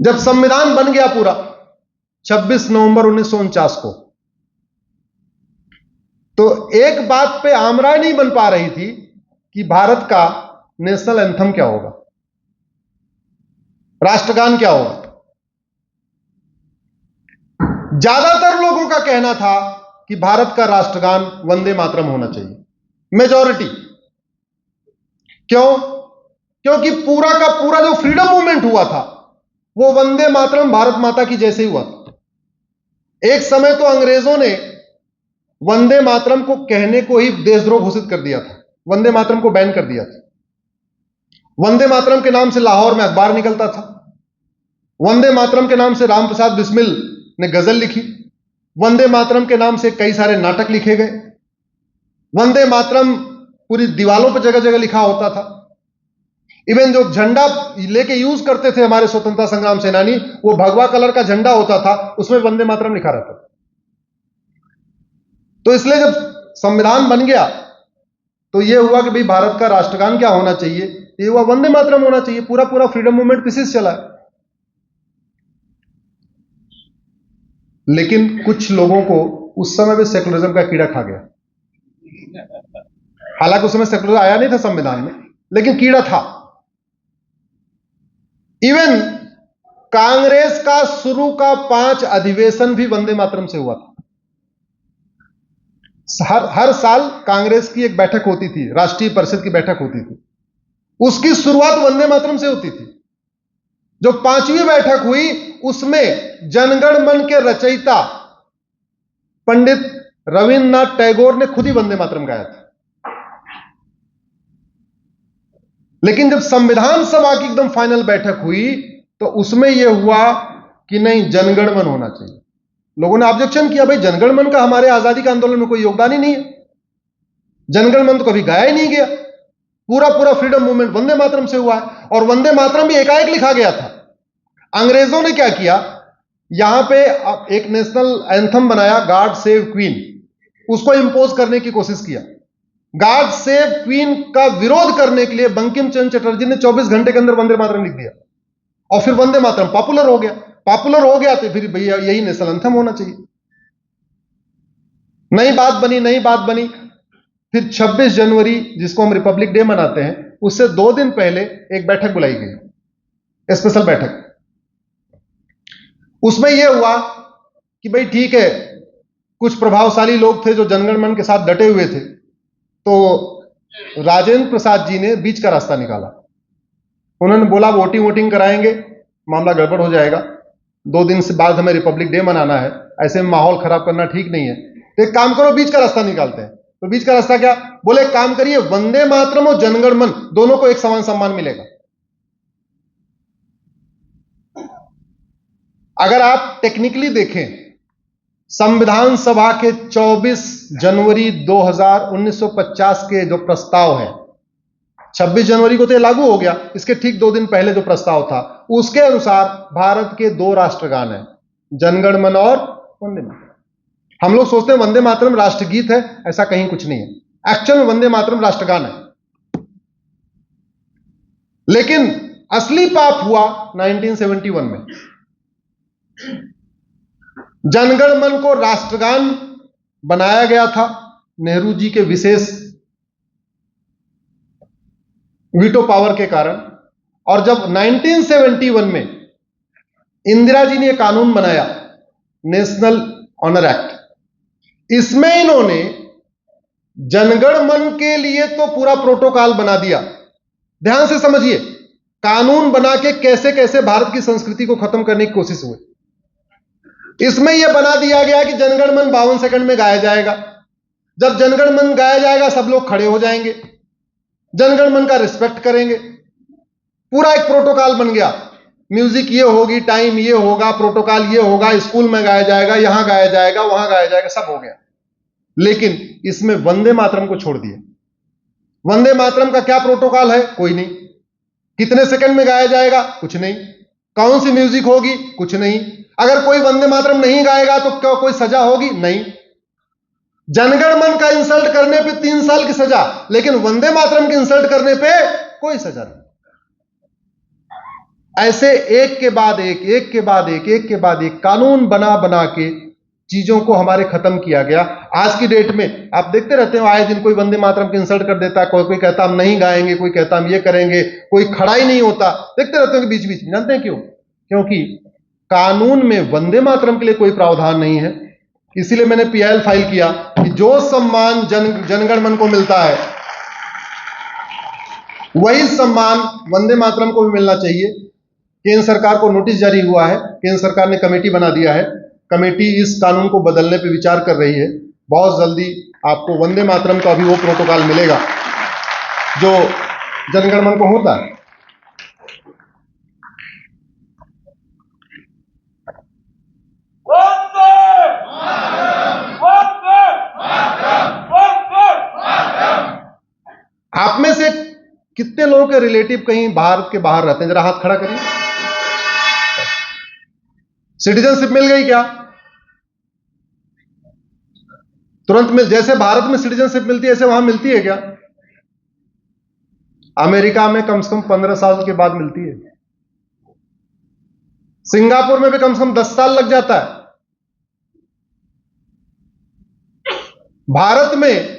जब संविधान बन गया पूरा 26 नवंबर 1949 को, तो एक बात पे आमराय नहीं बन पा रही थी कि भारत का नेशनल एंथम क्या होगा, राष्ट्रगान क्या होगा। ज्यादातर लोगों का कहना था कि भारत का राष्ट्रगान वंदे मातरम होना चाहिए, मेजॉरिटी। क्यों? क्योंकि पूरा का पूरा जो फ्रीडम मूवमेंट हुआ था वो वंदे मातरम भारत माता की जैसे ही हुआ था। एक समय तो अंग्रेजों ने वंदे मातरम को कहने को ही देशद्रोह घोषित कर दिया था, वंदे मातरम को बैन कर दिया था। वंदे मातरम के नाम से लाहौर में अखबार निकलता था, वंदे मातरम के नाम से राम प्रसाद बिस्मिल ने गजल लिखी, वंदे मातरम के नाम से कई सारे नाटक लिखे गए, वंदे मातरम पूरी दीवालों पर जगह जगह लिखा होता था। इवन जो झंडा लेके यूज करते थे हमारे स्वतंत्रता संग्राम सेनानी, वो भगवा कलर का झंडा होता था, उसमें वंदे मातरम लिखा रहता था। तो इसलिए जब संविधान बन गया तो यह हुआ कि भाई भारत का राष्ट्रगान क्या होना चाहिए, ये हुआ वंदे मातरम होना चाहिए। पूरा पूरा फ्रीडम मूवमेंट किसी से चला है। लेकिन कुछ लोगों को उस समय भी सेकुलरिज्म का कीड़ा खा गया। हालांकि उस समय सेकुलरिज्म आया नहीं था संविधान में, लेकिन कीड़ा था। इवन कांग्रेस का शुरू का 5 अधिवेशन भी वंदे मातरम से हुआ था। हर साल कांग्रेस की एक बैठक होती थी, राष्ट्रीय परिषद की बैठक होती थी, उसकी शुरुआत वंदे मातरम से होती थी। जो 5वीं बैठक हुई उसमें जनगण मन के रचयिता पंडित रविन्द्रनाथ टैगोर ने खुद ही वंदे मातरम गाया था। लेकिन जब संविधान सभा की एकदम फाइनल बैठक हुई तो उसमें यह हुआ कि नहीं, जनगण मन होना चाहिए। लोगों ने ऑब्जेक्शन किया, भाई जनगण मन का हमारे आजादी के आंदोलन में कोई योगदान ही नहीं है, जनगण मन तो कभी गाया ही नहीं गया। पूरा पूरा फ्रीडम मूवमेंट वंदे मातरम से हुआ है, और वंदे मातरम भी एकाएक लिखा गया था। अंग्रेजों ने क्या किया, यहां पे एक नेशनल एंथम बनाया, गॉड सेव क्वीन, उसको इंपोज करने की कोशिश किया। गॉड सेव क्वीन का विरोध करने के लिए बंकिम चंद्र चटर्जी ने 24 घंटे के अंदर वंदे मातरम लिख दिया, और फिर वंदे मातरम पॉपुलर हो गया। पॉपुलर हो गया तो फिर भैया यही नेशनल एंथम होना चाहिए। नई बात बनी, नई बात बनी। फिर 26 जनवरी जिसको हम रिपब्लिक डे मनाते हैं, उससे 2 दिन पहले एक बैठक बुलाई गई, स्पेशल बैठक। उसमें यह हुआ कि भाई ठीक है, कुछ प्रभावशाली लोग थे जो जनगण मन के साथ डटे हुए थे, तो राजेंद्र प्रसाद जी ने बीच का रास्ता निकाला। उन्होंने बोला वोटिंग कराएंगे, मामला गड़बड़ हो जाएगा, 2 दिन से बाद हमें रिपब्लिक डे मनाना है, ऐसे में माहौल खराब करना ठीक नहीं है, तो एक काम करो बीच का रास्ता निकालते हैं। तो बीच का रास्ता क्या? बोले एक काम करिए, वंदे मातरम और जनगण मन दोनों को एक समान सम्मान मिलेगा। अगर आप टेक्निकली देखें, संविधान सभा के 24 जनवरी 1950 के जो प्रस्ताव है, 26 जनवरी को तो लागू हो गया, इसके ठीक 2 दिन पहले जो प्रस्ताव था उसके अनुसार भारत के 2 राष्ट्रगान हैं, जनगण मन और वंदे मातरम। हम लोग सोचते हैं वंदे मातरम राष्ट्रगीत है, ऐसा कहीं कुछ नहीं है। एक्चुअल में वंदे मातरम राष्ट्रगान है। लेकिन असली पाप हुआ 1971 में। जनगण मन को राष्ट्रगान बनाया गया था नेहरू जी के विशेष वीटो पावर के कारण, और जब 1971 में इंदिरा जी ने कानून बनाया, नेशनल ऑनर एक्ट, इसमें इन्होंने जनगण मन के लिए तो पूरा प्रोटोकॉल बना दिया। ध्यान से समझिए, कानून बना के कैसे कैसे भारत की संस्कृति को खत्म करने की कोशिश हुई। इसमें यह बना दिया गया कि जनगण मन 52 सेकंड में गाया जाएगा। जब जनगण मन गाया जाएगा सब लोग खड़े हो जाएंगे, जनगण मन का रिस्पेक्ट करेंगे। पूरा एक प्रोटोकॉल बन गया, म्यूजिक ये होगी, टाइम ये होगा, प्रोटोकॉल ये होगा, स्कूल में गाया जाएगा, यहां गाया जाएगा, वहां गाया जाएगा, सब हो गया। लेकिन इसमें वंदे मातरम को छोड़ दिए। वंदे मातरम का क्या प्रोटोकॉल है? कोई नहीं। कितने सेकंड में गाया जाएगा? कुछ नहीं। कौन सी म्यूजिक होगी? कुछ नहीं। अगर कोई वंदे मातरम नहीं गाएगा तो क्या कोई सजा होगी? नहीं। जनगण मन का इंसल्ट करने पे 3 साल की सजा, लेकिन वंदे मातरम के इंसल्ट करने पे कोई सजा नहीं। ऐसे एक के बाद एक, एक के बाद एक, एक के बाद एक कानून बना बना के चीजों को हमारे खत्म किया गया। आज की डेट में आप देखते रहते हो, आए दिन कोई वंदे मातरम की इंसल्ट कर देता है, कोई कहता हम नहीं गाएंगे, कोई कहता हम ये करेंगे, कोई खड़ा ही नहीं होता। देखते रहते हो कि बीच बीच में, जानते हैं क्यों? क्योंकि कानून में वंदे मातरम के लिए कोई प्रावधान नहीं है। इसीलिए मैंने पीआईएल फाइल किया कि जो सम्मान जनगण मन को मिलता है वही सम्मान वंदे मातरम को भी मिलना चाहिए। केंद्र सरकार को नोटिस जारी हुआ है, केंद्र सरकार ने कमेटी बना दिया है, कमेटी इस कानून को बदलने पर विचार कर रही है। बहुत जल्दी आपको वंदे मातरम का भी वो प्रोटोकॉल मिलेगा जो जनगण मन को होता है। आप में से कितने लोगों के रिलेटिव कहीं भारत के बाहर रहते हैं? जरा हाथ खड़ा करिए। सिटीजनशिप मिल गई क्या? तुरंत मिल, जैसे भारत में सिटीजनशिप मिलती है ऐसे वहां मिलती है क्या? अमेरिका में कम से कम 15 साल के बाद मिलती है। सिंगापुर में भी कम से कम 10 साल लग जाता है। भारत में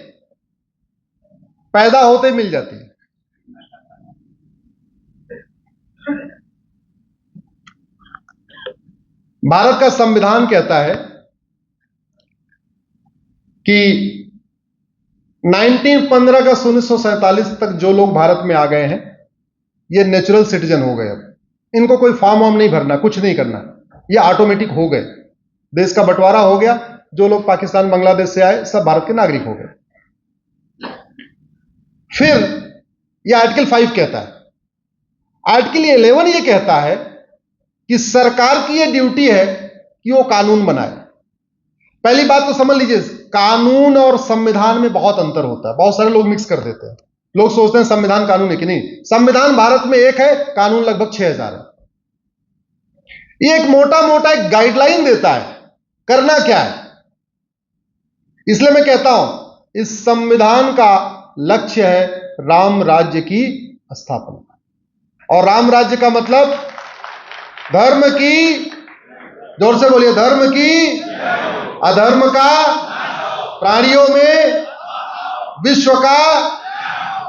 पैदा होते ही मिल जाती है। भारत का संविधान कहता है कि 1915 का 1947 तक जो लोग भारत में आ गए हैं ये नेचुरल सिटीजन हो गए। अब इनको कोई फॉर्म वॉर्म नहीं भरना, कुछ नहीं करना, ये ऑटोमेटिक हो गए। देश का बंटवारा हो गया, जो लोग पाकिस्तान बांग्लादेश से आए सब भारत के नागरिक हो गए। फिर ये आर्टिकल 5 कहता है, आर्टिकल 11 ये कहता है कि सरकार की ये ड्यूटी है कि वो कानून बनाए। पहली बात तो समझ लीजिए, कानून और संविधान में बहुत अंतर होता है। बहुत सारे लोग मिक्स कर देते हैं, लोग सोचते हैं संविधान कानून है कि नहीं। संविधान भारत में एक है, कानून लगभग 6000 है। ये एक मोटा मोटा एक गाइडलाइन देता है करना क्या है। इसलिए मैं कहता हूं इस संविधान का लक्ष्य है राम राज्य की स्थापना। और राम राज्य का मतलब धर्म की, जोर से बोलिए, धर्म की, अधर्म का, प्राणियों में, विश्व का।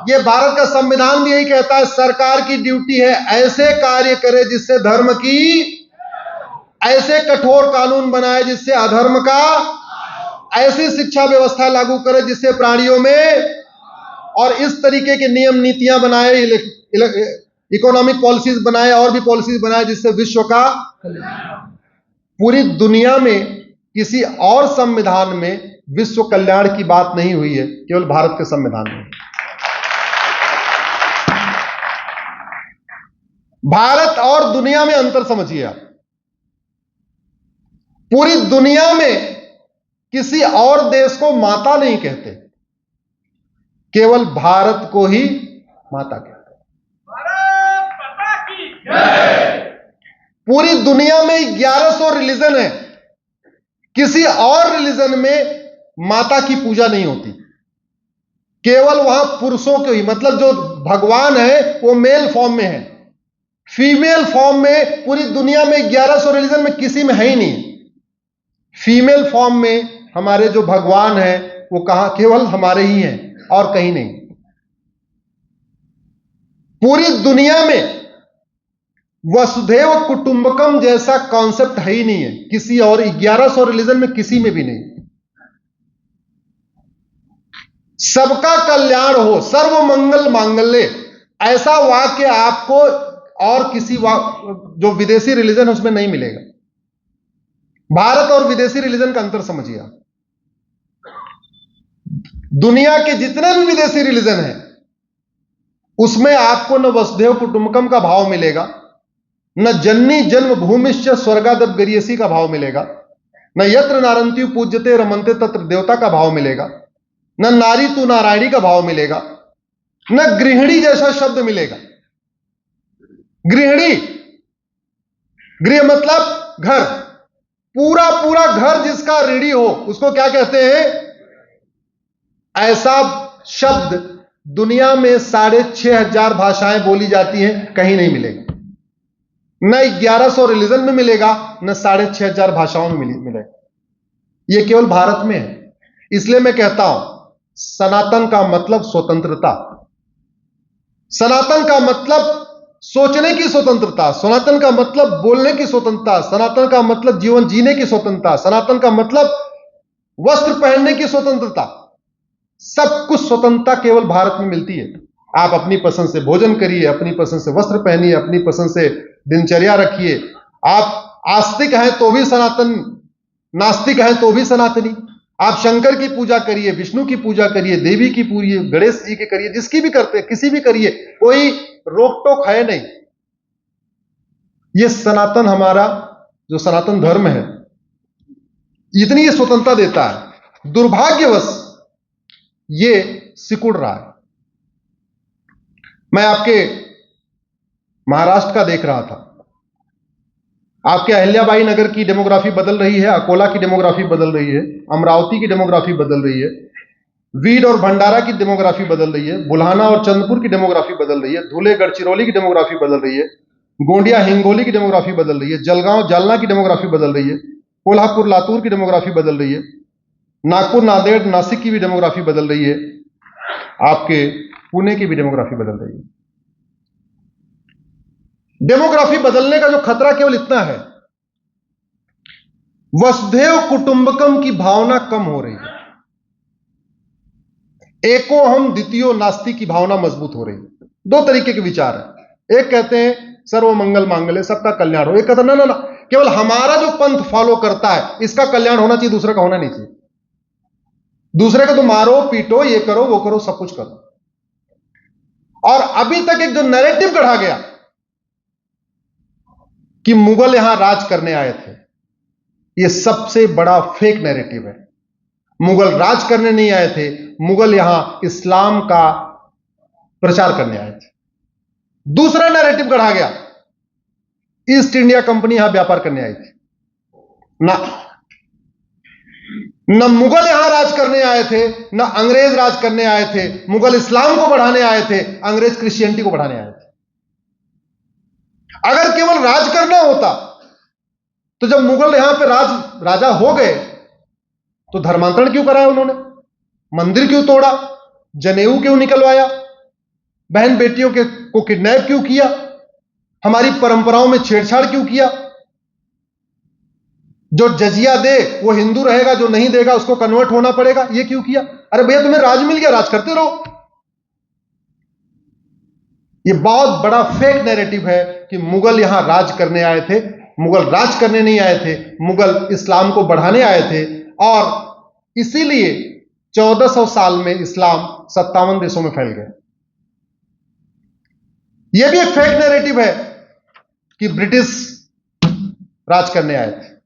ये भारत का संविधान भी यही कहता है, सरकार की ड्यूटी है ऐसे कार्य करे जिससे धर्म की, ऐसे कठोर कानून बनाए जिससे अधर्म का, ऐसी शिक्षा व्यवस्था लागू करे जिससे प्राणियों में, और इस तरीके के नियम नीतियां बनाए, इकोनॉमिक पॉलिसीज बनाए और भी पॉलिसीज बनाए जिससे विश्व का। पूरी दुनिया में किसी और संविधान में विश्व कल्याण की बात नहीं हुई है, केवल भारत के संविधान में। भारत और दुनिया में अंतर समझिए आप। पूरी दुनिया में किसी और देश को माता नहीं कहते, केवल भारत को ही माता कहते। पूरी दुनिया में 1100 रिलीजन है, किसी और रिलीजन में माता की पूजा नहीं होती, केवल वहां पुरुषों के ही, मतलब जो भगवान है वो मेल फॉर्म में है, फीमेल फॉर्म में पूरी दुनिया में 1100 रिलीजन में किसी में है ही नहीं। फीमेल फॉर्म में हमारे जो भगवान है वो कहां, केवल हमारे ही हैं और कहीं नहीं। पूरी दुनिया में वसुधैव कुटुंबकम जैसा कॉन्सेप्ट है ही नहीं है, किसी और 1100 रिलीजन में किसी में भी नहीं। सबका कल्याण हो, सर्व मंगल मांगल्य, ऐसा वाक्य आपको और किसी जो विदेशी रिलीजन है उसमें नहीं मिलेगा। भारत और विदेशी रिलीजन का अंतर समझिए आप। दुनिया के जितने भी विदेशी रिलीजन है उसमें आपको न वसुधैव कुटुंबकम का भाव मिलेगा, न जननी जन्म भूमिश्च स्वर्गादप गरियसी का भाव मिलेगा, न यत्र नारंती पूज्यते रमनते तत्र देवता का भाव मिलेगा, न नारी तू नारायणी का भाव मिलेगा, न गृहिणी जैसा शब्द मिलेगा। गृहिणी, गृह मतलब घर, पूरा पूरा घर जिसका ऋणी हो उसको क्या कहते हैं? ऐसा शब्द दुनिया में 6500 भाषाएं बोली जाती हैं, कहीं नहीं मिलेगा। न 1100 रिलीजन में मिलेगा, न 6500 भाषाओं में मिलेगा। यह केवल भारत में है। इसलिए मैं कहता हूं, सनातन का मतलब स्वतंत्रता, सनातन का मतलब सोचने की स्वतंत्रता, सनातन का मतलब बोलने की स्वतंत्रता, सनातन का मतलब जीवन जीने की स्वतंत्रता, सनातन का मतलब वस्त्र पहनने की स्वतंत्रता। सब कुछ स्वतंत्रता केवल भारत में मिलती है। आप अपनी पसंद से भोजन करिए, अपनी पसंद से वस्त्र पहनिए, अपनी पसंद से दिनचर्या रखिए। आप आस्तिक हैं तो भी सनातन, नास्तिक हैं तो भी सनातनी। आप शंकर की पूजा करिए, विष्णु की पूजा करिए, देवी की पूजिए, गणेश जी की करिए, जिसकी भी करते, किसी भी करिए, कोई रोक टोक है नहीं। यह सनातन, हमारा जो सनातन धर्म है, इतनी ये स्वतंत्रता देता है। दुर्भाग्यवश ये सिकुड़ रहा है। मैं आपके महाराष्ट्र का देख रहा था। आपके अहिल्याबाई नगर की डेमोग्राफी बदल रही है, अकोला की डेमोग्राफी बदल रही है, अमरावती की डेमोग्राफी बदल रही है, वीड और भंडारा की डेमोग्राफी बदल रही है, बुल्हाना और चंद्रपुर की डेमोग्राफी बदल रही है, धुले गढ़चिरौली की डेमोग्राफी बदल रही है, गोंडिया हिंगोली की डेमोग्राफी बदल रही है, जलगांव जालना की डेमोग्राफी बदल रही है, कोल्हापुर लातूर की डेमोग्राफी बदल रही है, नागपुर नांदेड़ नासिक की भी डेमोग्राफी बदल रही है, आपके पुणे की भी डेमोग्राफी बदल रही है। डेमोग्राफी बदलने का जो खतरा केवल इतना है, वसुधैव कुटुंबकम की भावना कम हो रही है, एको हम द्वितीयो नास्ति की भावना मजबूत हो रही है। दो तरीके के विचार है। एक कहते हैं सर्व मंगल मांगल्य, सबका कल्याण हो। एक कहता ना ना ना, केवल हमारा जो पंथ फॉलो करता है इसका कल्याण होना चाहिए, दूसरे का होना नहीं चाहिए। दूसरे को तो मारो पीटो, ये करो वो करो, सब कुछ करो। और अभी तक एक जो नैरेटिव गढ़ा गया कि मुगल यहां राज करने आए थे, यह सबसे बड़ा फेक नैरेटिव है। मुगल राज करने नहीं आए थे, मुगल यहां इस्लाम का प्रचार करने आए थे। दूसरा नैरेटिव गढ़ा गया, ईस्ट इंडिया कंपनी यहां व्यापार करने आई थी। न मुगल यहां राज करने आए थे, न अंग्रेज राज करने आए थे। मुगल इस्लाम को बढ़ाने आए थे, अंग्रेज क्रिश्चियनिटी को बढ़ाने आए थे। अगर केवल राज करना होता तो जब मुगल यहां पे राजा हो गए तो धर्मांतरण क्यों कराया उन्होंने? मंदिर क्यों तोड़ा? जनेऊ क्यों निकलवाया? बहन बेटियों को किडनैप क्यों किया? हमारी परंपराओं में छेड़छाड़ क्यों किया? जो जजिया दे वो हिंदू रहेगा, जो नहीं देगा उसको कन्वर्ट होना पड़ेगा, ये क्यों किया? अरे भैया तुम्हें राज मिल गया, राज करते रहो। ये बहुत बड़ा फेक नैरेटिव है कि मुगल यहां राज करने आए थे। मुगल राज करने नहीं आए थे, मुगल इस्लाम को बढ़ाने आए थे। और इसीलिए 1400 साल में इस्लाम 57 देशों में फैल गया। यह भी एक फेक नैरेटिव है कि ब्रिटिश राज करने आए थे।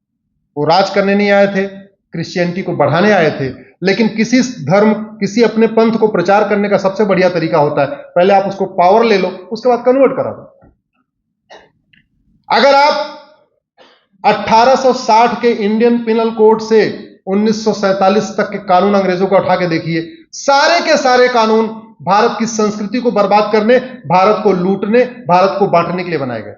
वो राज करने नहीं आए थे, क्रिश्चियनिटी को बढ़ाने आए थे। लेकिन किसी धर्म, किसी अपने पंथ को प्रचार करने का सबसे बढ़िया तरीका होता है, पहले आप उसको पावर ले लो, उसके बाद कन्वर्ट करा दो। अगर आप 1860 के इंडियन पिनल कोड से 1947 तक के कानून अंग्रेजों को उठा के देखिए, सारे के सारे कानून भारत की संस्कृति को बर्बाद करने, भारत को लूटने, भारत को बांटने के लिए बनाए गए।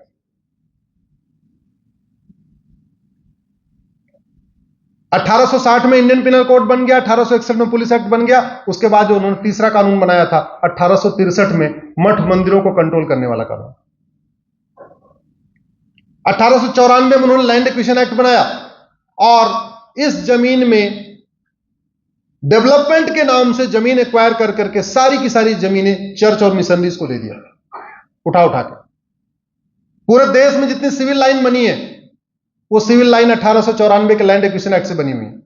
1860 में इंडियन पिनल कोड बन गया, 1861 में पुलिस एक्ट बन गया। उसके बाद जो उन्होंने तीसरा कानून बनाया था 1863 में, मठ मंदिरों को कंट्रोल करने वाला कानून। 1894 में उन्होंने लैंड एक्विजिशन एक्ट बनाया और इस जमीन में डेवलपमेंट के नाम से जमीन एक्वायर कर करके सारी की सारी जमीनें चर्च और मिशनरीज को दे दिया, उठा के। पूरे देश में जितनी सिविल लाइन बनी है वो सिविल लाइन 1894 के लैंड एक्विजिशन एक्ट से बनी हुई है।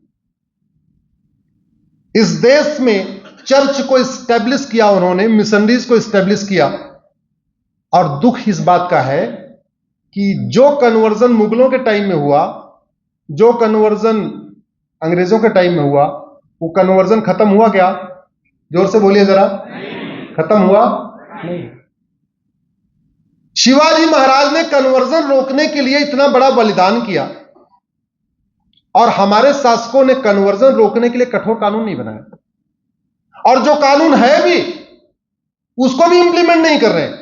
इस देश में चर्च को इस्टेब्लिश किया उन्होंने, मिशनरीज को इस्टेब्लिश किया। और दुख इस बात का है कि जो कन्वर्जन मुगलों के टाइम में हुआ, जो कन्वर्जन अंग्रेजों के टाइम में हुआ, वो कन्वर्जन खत्म हुआ क्या? जोर से बोलिए जरा। खत्म हुआ नहीं। शिवाजी महाराज ने कन्वर्जन रोकने के लिए इतना बड़ा बलिदान किया और हमारे शासकों ने कन्वर्जन रोकने के लिए कठोर कानून नहीं बनाया। और जो कानून है भी उसको भी इंप्लीमेंट नहीं कर रहे हैं।